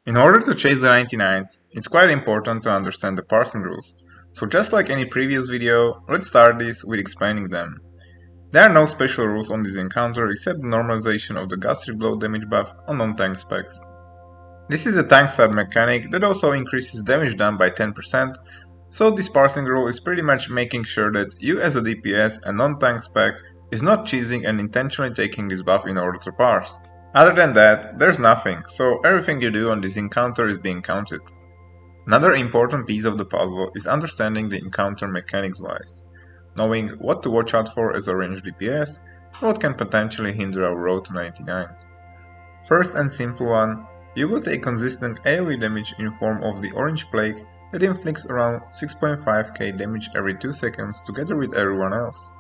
In order to chase the 99s, it's quite important to understand the parsing rules. So just like any previous video, let's start this with explaining them. There are no special rules on this encounter except the normalization of the gastric blow damage buff on non-tank specs. This is a tank swap mechanic that also increases damage done by 10%, so this parsing rule is pretty much making sure that you as a DPS and non-tank spec is not cheesing and intentionally taking this buff in order to parse. Other than that, there's nothing, so everything you do on this encounter is being counted. Another important piece of the puzzle is understanding the encounter mechanics wise, knowing what to watch out for as a ranged DPS and what can potentially hinder our road to 99. First and simple one, you will take consistent AoE damage in form of the Orange Plague that inflicts around 6.5k damage every 2 seconds together with everyone else.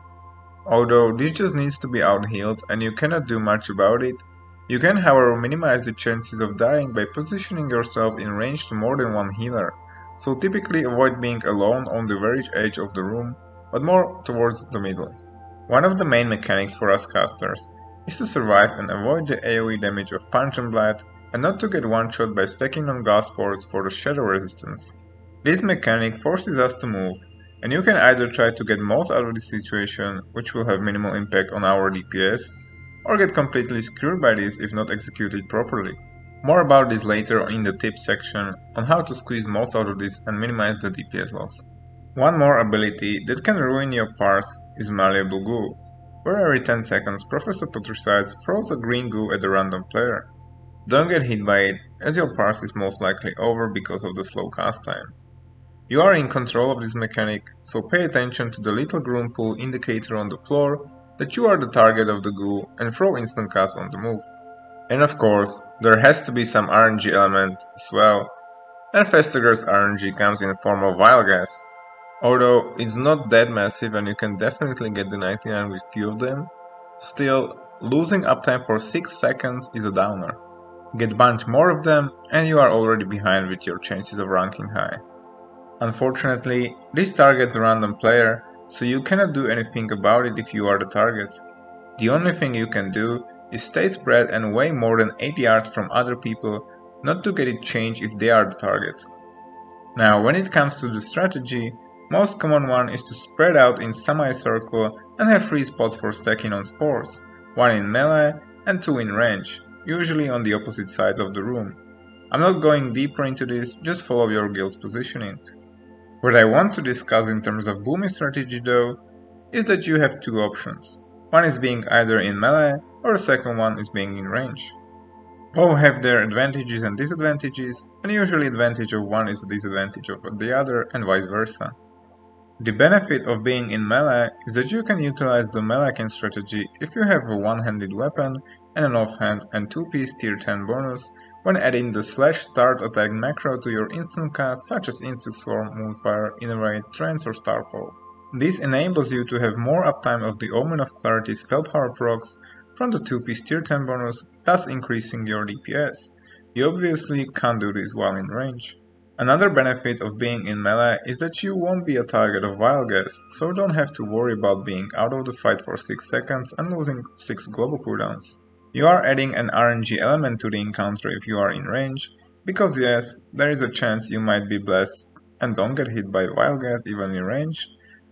Although this just needs to be out-healed and you cannot do much about it, you can however minimize the chances of dying by positioning yourself in range to more than one healer, so typically avoid being alone on the very edge of the room, but more towards the middle. One of the main mechanics for us casters is to survive and avoid the AoE damage of Punch and Blast and not to get one-shot by stacking on gas ports for the shadow resistance. This mechanic forces us to move, and you can either try to get most out of this situation, which will have minimal impact on our DPS, or get completely screwed by this if not executed properly. More about this later in the tips section on how to squeeze most out of this and minimize the DPS loss. One more ability that can ruin your parse is Malleable Goo, where every 10 seconds Professor Putricides throws a green goo at a random player. Don't get hit by it, as your parse is most likely over because of the slow cast time. You are in control of this mechanic, so pay attention to the little green pool indicator on the floor that you are the target of the goo and throw instant cast on the move. And of course, there has to be some RNG element as well, and Festergut's RNG comes in the form of Vile Gas. Although it's not that massive and you can definitely get the 99 with few of them, still, losing uptime for 6 seconds is a downer. Get bunch more of them and you are already behind with your chances of ranking high. Unfortunately, this targets a random player, so you cannot do anything about it if you are the target. The only thing you can do is stay spread and way more than 8 yards from other people, not to get it changed if they are the target. Now, when it comes to the strategy, most common one is to spread out in semi-circle and have 3 spots for stacking on spores, 1 in melee and 2 in range, usually on the opposite sides of the room. I'm not going deeper into this, just follow your guild's positioning. What I want to discuss in terms of Boomie strategy though, is that you have 2 options. One is being either in melee, or the second one is being in range. Both have their advantages and disadvantages, and usually advantage of one is a disadvantage of the other, and vice versa. The benefit of being in melee is that you can utilize the melee strategy if you have a one-handed weapon and an offhand and 2-piece tier 10 bonus when adding the /start attack macro to your instant cast such as Insect Swarm, Moonfire, Innervate, Trance or Starfall. This enables you to have more uptime of the Omen of Clarity spell power procs from the 2-piece tier 10 bonus, thus increasing your DPS. You obviously can't do this while in range. Another benefit of being in melee is that you won't be a target of Vile Gas, so you don't have to worry about being out of the fight for 6 seconds and losing 6 global cooldowns. You are adding an RNG element to the encounter if you are in range, because yes, there is a chance you might be blessed and don't get hit by Vile Gas even in range,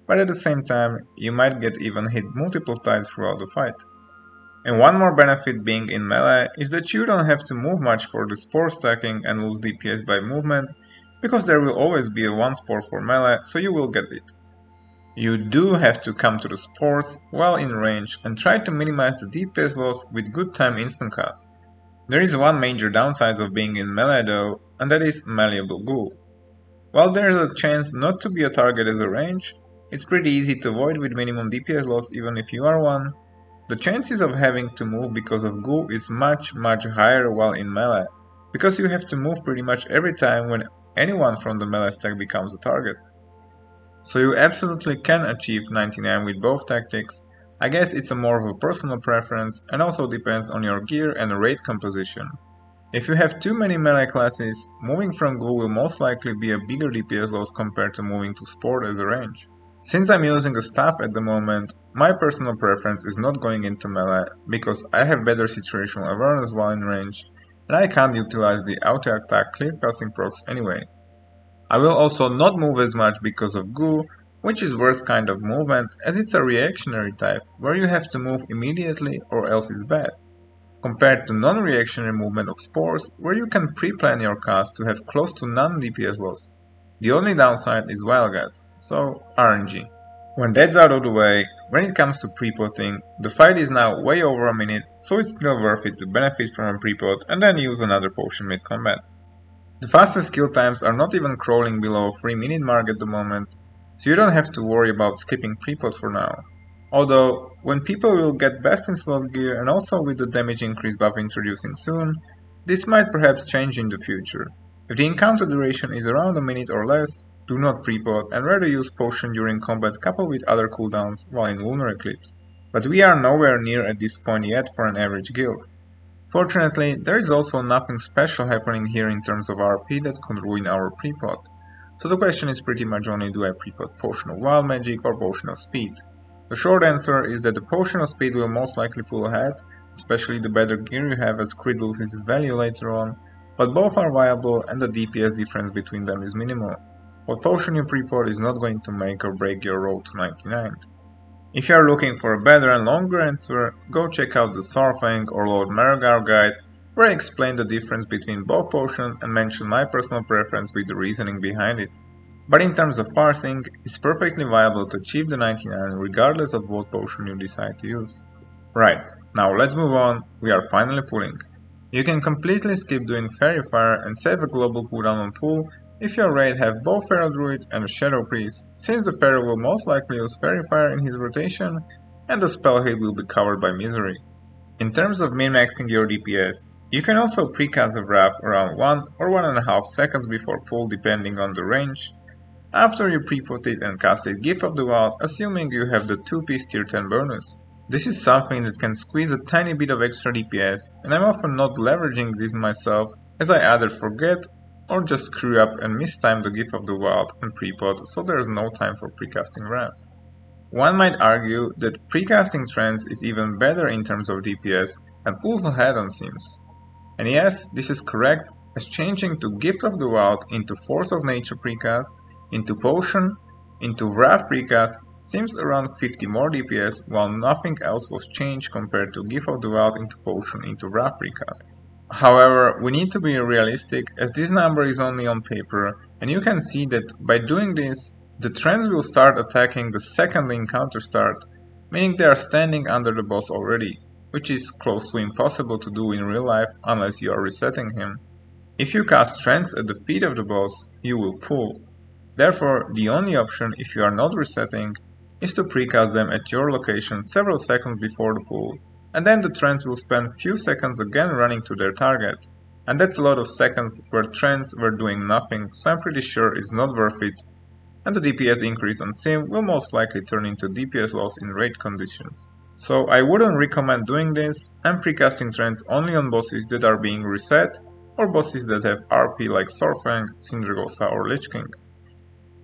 but at the same time you might get even hit multiple times throughout the fight. And one more benefit being in melee is that you don't have to move much for the spore stacking and lose DPS by movement, because there will always be a 1 spore for melee, so you will get it. You do have to come to the spores while in range and try to minimize the DPS loss with good time instant casts. There is one major downside of being in melee though, and that is Malleable Goo. While there is a chance not to be a target as a range, it's pretty easy to avoid with minimum DPS loss even if you are one. The chances of having to move because of Goo is much higher while in melee, because you have to move pretty much every time when anyone from the melee stack becomes a target. So you absolutely can achieve 99 with both tactics. I guess it's a more of a personal preference and also depends on your gear and raid composition. If you have too many melee classes, moving from Goo will most likely be a bigger DPS loss compared to moving to Sport as a range. Since I'm using a staff at the moment, my personal preference is not going into melee because I have better situational awareness while in range, and I can't utilize the auto-attack clear casting procs anyway. I will also not move as much because of Goo, which is worst kind of movement as it's a reactionary type where you have to move immediately or else it's bad, compared to non-reactionary movement of Spores where you can pre-plan your cast to have close to none DPS loss. The only downside is Wild Gas, so RNG. When that's out of the way, when it comes to prepotting, the fight is now way over a minute, so it's still worth it to benefit from a prepot and then use another potion mid-combat. The fastest kill times are not even crawling below 3-minute mark at the moment, so you don't have to worry about skipping prepot for now. Although, when people will get best in slot gear and also with the damage increase buff introducing soon, this might perhaps change in the future. If the encounter duration is around a minute or less, do not prepot and rather use potion during combat coupled with other cooldowns while in Lunar Eclipse. But we are nowhere near at this point yet for an average guild. Fortunately, there is also nothing special happening here in terms of RP that could ruin our prepot. So the question is pretty much only do I prepot Potion of Wild Magic or Potion of Speed? The short answer is that the Potion of Speed will most likely pull ahead, especially the better gear you have as crit loses its value later on, but both are viable and the DPS difference between them is minimal. What potion you prepot is not going to make or break your road to 99. If you are looking for a better and longer answer, go check out the Sarfang or Lord Maragar guide, where I explain the difference between both potions and mention my personal preference with the reasoning behind it. But in terms of parsing, it's perfectly viable to achieve the 99 regardless of what potion you decide to use. Right, now let's move on, we are finally pulling. You can completely skip doing Fairy Fire and save a global cooldown on pull if your raid have both Feral Druid and a Shadow Priest, since the Feral will most likely use Fairy Fire in his rotation and the spell hit will be covered by Misery. In terms of min-maxing your DPS, you can also precast the Wrath around 1 or 1.5 seconds before pull depending on the range, after you prepot it and cast it Gift of the Wild, assuming you have the 2-piece tier 10 bonus. This is something that can squeeze a tiny bit of extra DPS, and I'm often not leveraging this myself as I either forget or just screw up and mistime the Gift of the Wild and prepot, so there is no time for precasting Wrath. One might argue that precasting Trance is even better in terms of DPS and pulls ahead on Sims. And yes, this is correct, as changing to Gift of the Wild into Force of Nature precast, into Potion, into Wrath precast seems around 50 more DPS, while nothing else was changed compared to Gift of the Wild into Potion into Wrath precast. However, we need to be realistic as this number is only on paper, and you can see that by doing this, the trends will start attacking the second the encounter start, meaning they are standing under the boss already, which is close to impossible to do in real life unless you are resetting him. If you cast trends at the feet of the boss, you will pull. Therefore, the only option if you are not resetting is to precast them at your location several seconds before the pull, and then the trends will spend few seconds again running to their target. And that's a lot of seconds where trends were doing nothing, so I'm pretty sure it's not worth it, and the DPS increase on Sim will most likely turn into DPS loss in raid conditions. So I wouldn't recommend doing this and precasting trends only on bosses that are being reset or bosses that have RP like Sorfang, Syndragosa or Lich King.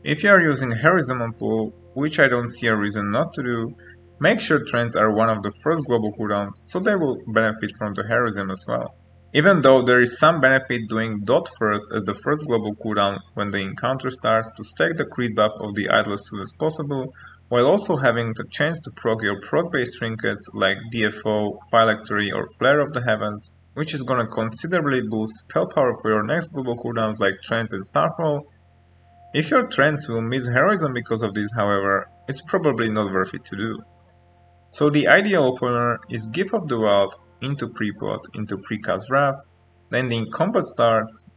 If you are using Heroism on pull, which I don't see a reason not to do, make sure trends are one of the first global cooldowns, so they will benefit from the Heroism as well. Even though there is some benefit doing dot first as the first global cooldown when the encounter starts to stack the crit buff of the idol as soon as possible, while also having the chance to proc your proc-based trinkets like DFO, Phylactery or Flare of the Heavens, which is gonna considerably boost spell power for your next global cooldowns like Trance and Starfall. If your Trance will miss Heroism because of this, however, it's probably not worth it to do. So the ideal opener is Gift of the Wild into Prepot into Precast Wrath, then the combat starts,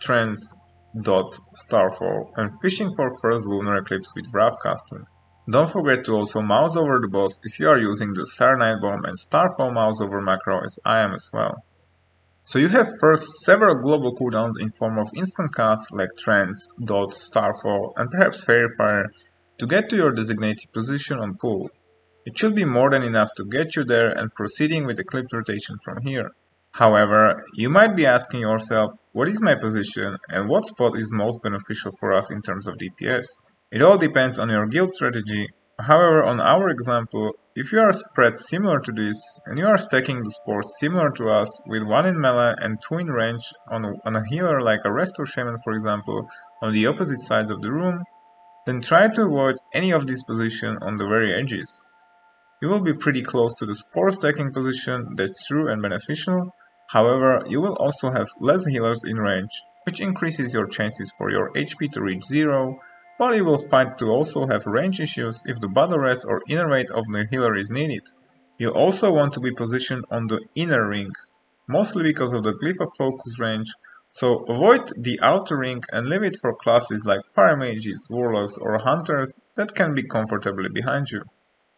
Trance, Dot, Starfall, and fishing for first Lunar Eclipse with Wrath casting. Don't forget to also mouse over the boss if you are using the Serenite Bomb and Starfall mouse over macro as I am as well. So you have first several global cooldowns in form of instant casts like Trance, Dot, Starfall, and perhaps Fairy Fire to get to your designated position on pull. It should be more than enough to get you there and proceeding with Eclipse rotation from here. However, you might be asking yourself, what is my position and what spot is most beneficial for us in terms of DPS? It all depends on your guild strategy, However, on our example, if you are spread similar to this, and you are stacking the spores similar to us, with 1 in melee and 2 in range on a healer like a Restore Shaman for example, on the opposite sides of the room, then try to avoid any of these positions on the very edges. You will be pretty close to the spore stacking position, that's true and beneficial. However, you will also have less healers in range, which increases your chances for your HP to reach 0, while you will find to also have range issues if the battle rest or inner weight of the healer is needed. You also want to be positioned on the inner ring, mostly because of the Glyph of focus range, so avoid the outer ring and leave it for classes like fire mages, warlocks or hunters that can be comfortably behind you.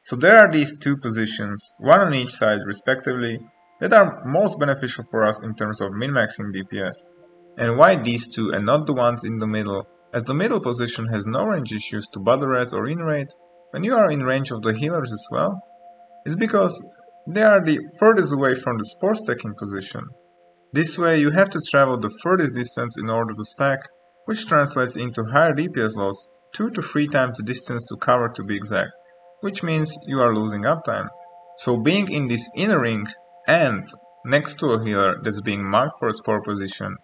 So there are these two positions, one on each side respectively, that are most beneficial for us in terms of min-maxing DPS. And why these two and not the ones in the middle, as the middle position has no range issues to battle res or in rate, when you are in range of the healers as well, is because they are the furthest away from the spore stacking position. This way you have to travel the furthest distance in order to stack, which translates into higher DPS loss, 2 to 3 times the distance to cover to be exact, which means you are losing uptime. So being in this inner ring and next to a healer that's being marked for a spore position,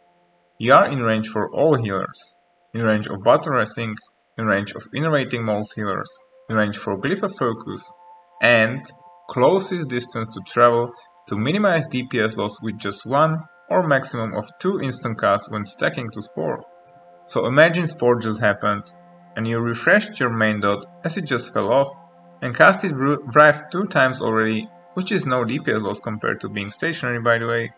you are in range for all healers, in range of battle resting, in range of innovating most healers, in range for Glyph of focus, and closest distance to travel to minimize DPS loss with just 1 or maximum of 2 instant casts when stacking to spore. So imagine spore just happened, and you refreshed your main dot as it just fell off, and casted Drive 2 times already, which is no DPS loss compared to being stationary by the way.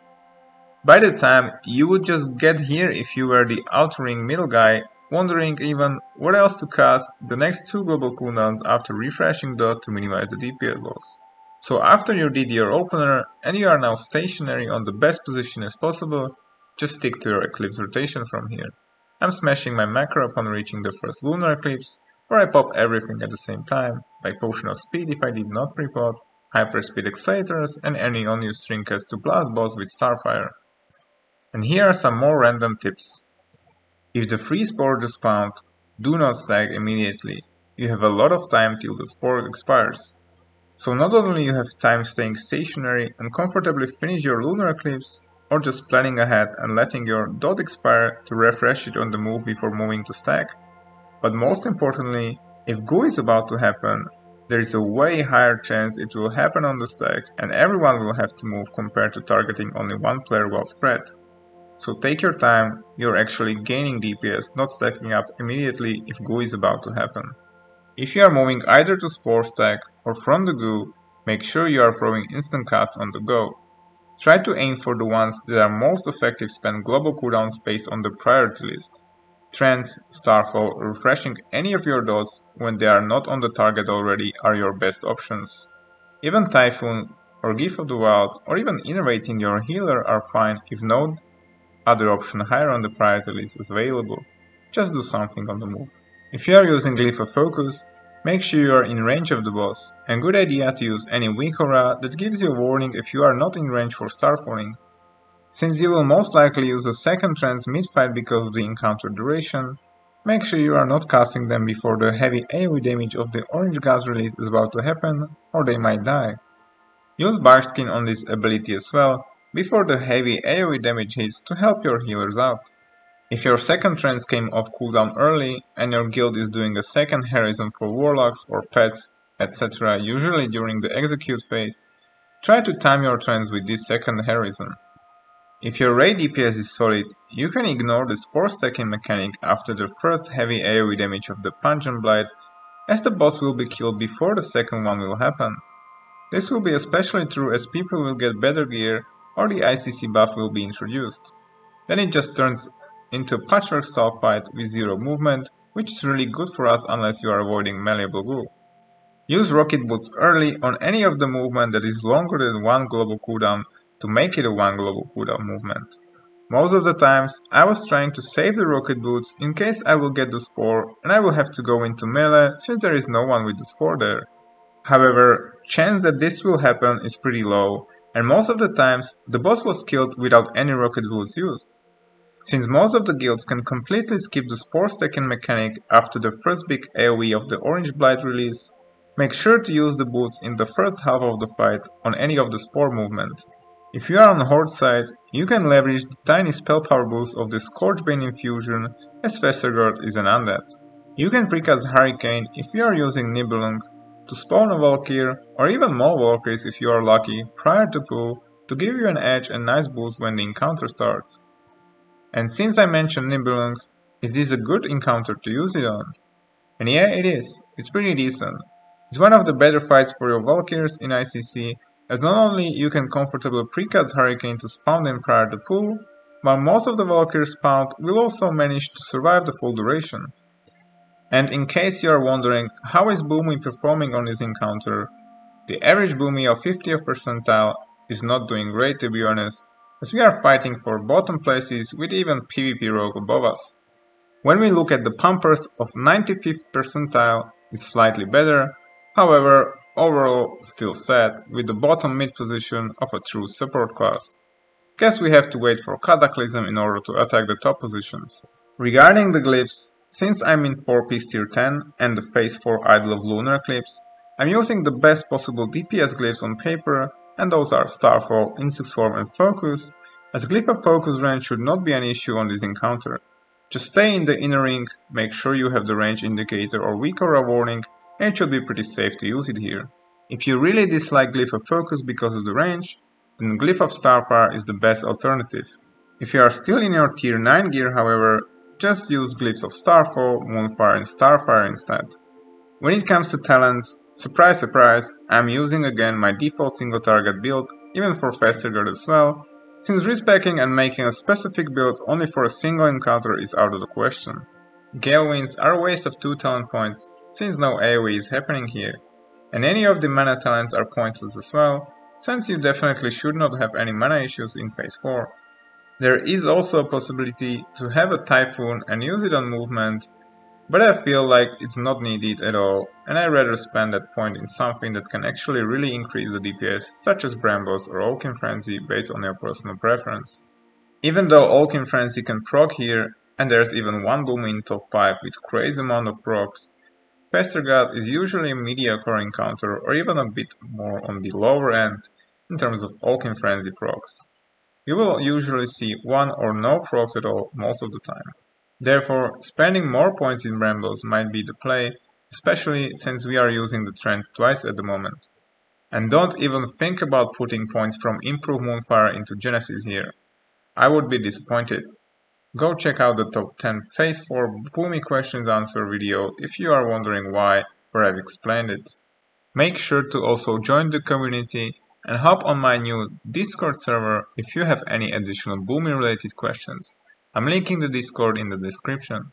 By the time you would just get here if you were the outer ring middle guy, wondering even what else to cast the next 2 global cooldowns after refreshing dot to minimize the DPS loss. So after you did your opener and you are now stationary on the best position as possible, just stick to your eclipse rotation from here. I'm smashing my macro upon reaching the first lunar eclipse, where I pop everything at the same time, like Potion of Speed if I did not prepot, Hyperspeed Accelerators and any unused trinkets to blast boss with Starfire. And here are some more random tips. If the free spore just spawned, do not stack immediately, you have a lot of time till the spore expires. So not only you have time staying stationary and comfortably finish your lunar eclipse, or just planning ahead and letting your dot expire to refresh it on the move before moving to stack, but most importantly, if GO is about to happen, there is a way higher chance it will happen on the stack and everyone will have to move compared to targeting only one player while spread. So take your time, you're actually gaining DPS, not stacking up immediately if GO is about to happen. If you are moving either to spore stack or from the GO, make sure you are throwing instant casts on the go. Try to aim for the ones that are most effective spend global cooldowns based on the priority list. Trance, Starfall, or refreshing any of your dots when they are not on the target already are your best options. Even Typhoon, or Gift of the Wild, or even innovating your healer are fine if no other option higher on the priority list is available. Just do something on the move. If you are using Glyph of Focus, make sure you are in range of the boss, and good idea to use any weak aura that gives you a warning if you are not in range for starfalling. Since you will most likely use a second trance mid-fight because of the encounter duration, make sure you are not casting them before the heavy AoE damage of the orange gas release is about to happen, or they might die. Use Barkskin on this ability as well, before the heavy AoE damage hits to help your healers out. If your second trance came off cooldown early, and your guild is doing a second heroism for warlocks or pets, etc. usually during the execute phase, try to time your trance with this second heroism. If your raid DPS is solid, you can ignore the spore stacking mechanic after the first heavy AoE damage of the Pungent Blight, as the boss will be killed before the second one will happen. This will be especially true as people will get better gear or the ICC buff will be introduced. Then it just turns into a Patchwork style fight with zero movement, which is really good for us unless you are avoiding malleable goo. Use Rocket Boots early on any of the movement that is longer than 1 global cooldown to make it a 1 global cooldown movement. Most of the times I was trying to save the Rocket Boots in case I will get the spore and I will have to go into melee since there is no one with the spore there. However, chance that this will happen is pretty low, and most of the times the boss was killed without any Rocket Boots used. Since most of the guilds can completely skip the spore stacking mechanic after the first big AoE of the Orange Blight release, Make sure to use the boots in the first half of the fight on any of the spore movement. If you are on Horde side, you can leverage the tiny spell power boost of the Scorchbane infusion as Festergut is an undead. You can precast Hurricane if you are using Nibelung to spawn a Valkyr or even more Valkyries if you are lucky prior to pull to give you an edge and nice boost when the encounter starts. And since I mentioned Nibelung, is this a good encounter to use it on? And yeah, it is. It's pretty decent. It's one of the better fights for your Valkyries in ICC, as not only you can comfortably precast Hurricane to spawn them prior to pull, but most of the Valkyries spawned will also manage to survive the full duration. And in case you are wondering how is Boomie performing on this encounter, the average Boomie of 50th percentile is not doing great to be honest, as we are fighting for bottom places with even PvP rogue above us. When we look at the pumpers of 95th percentile, it's slightly better, however, overall still sad with the bottom mid position of a true support class. Guess we have to wait for Cataclysm in order to attack the top positions. Regarding the glyphs, since I'm in 4-piece tier 10 and the phase 4 Idol of Lunar Eclipse, I'm using the best possible DPS glyphs on paper, and those are Starfall, Insect Swarm and Focus, as Glyph of Focus range should not be an issue on this encounter. Just stay in the inner ring, make sure you have the range indicator or weak aura warning, and it should be pretty safe to use it here. If you really dislike Glyph of Focus because of the range, then Glyph of Starfire is the best alternative. If you are still in your tier 9 gear however, just use Glyphs of Starfall, Moonfire and Starfire instead. When it comes to talents, surprise surprise, I'm using again my default single target build, even for Festergut as well, since respecking and making a specific build only for a single encounter is out of the question. Gale Winds are a waste of 2 talent points, since no AoE is happening here, and any of the mana talents are pointless as well, since you definitely should not have any mana issues in phase 4. There is also a possibility to have a Typhoon and use it on movement, but I feel like it's not needed at all, and I'd rather spend that point in something that can actually really increase the DPS, such as Brambles or Oaken Frenzy based on your personal preference. Even though Oaken Frenzy can proc here, and there's even one Boomie in top 5 with crazy amount of procs, Festergut is usually a mediocre encounter or even a bit more on the lower end in terms of Oaken Frenzy procs. You will usually see one or no procs at all most of the time. Therefore, spending more points in Brambles might be the play, especially since we are using the trend twice at the moment. And don't even think about putting points from Improved Moonfire into Genesis here. I would be disappointed. Go check out the top 10 phase 4 Boomie questions answer video if you are wondering why, where I've explained it. Make sure to also join the community and hop on my new Discord server if you have any additional Boomie related questions. I'm linking the Discord in the description.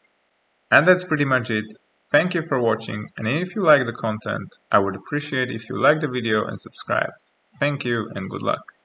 And that's pretty much it. Thank you for watching, and if you like the content, I would appreciate if you like the video and subscribe. Thank you and good luck.